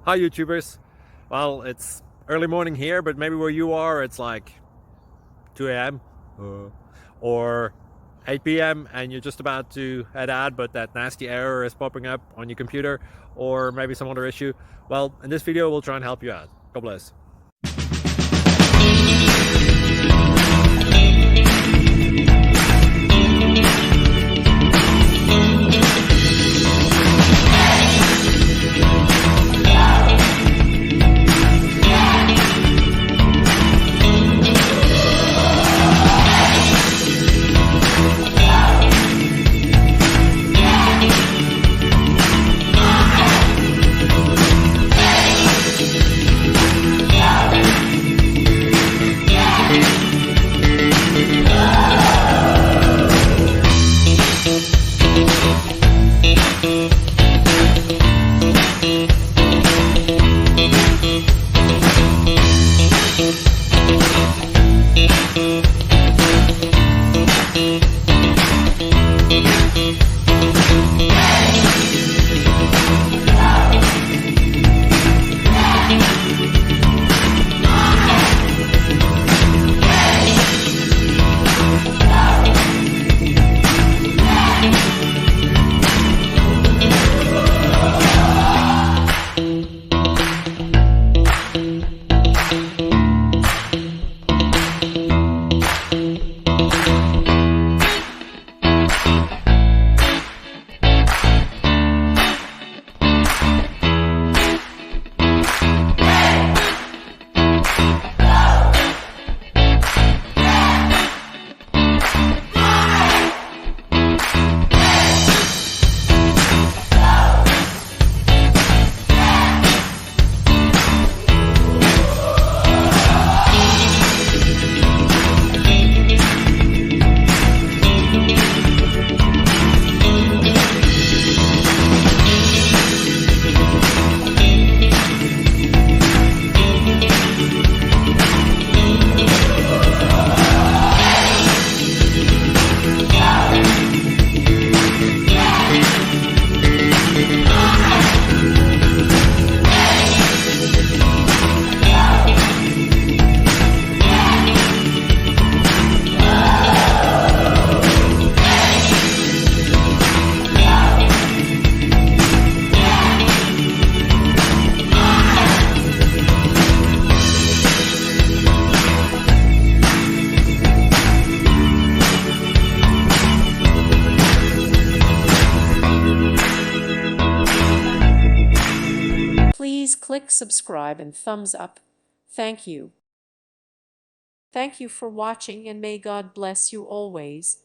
Hi YouTubers. Well, it's early morning here, but maybe where you are it's like 2 a.m. or 8 p.m. and you're just about to head out, but that nasty error is popping up on your computer, or maybe some other issue. Well, in this video we'll try and help you out. God bless. Please click subscribe and thumbs up. Thank you. Thank you for watching, and may God bless you always.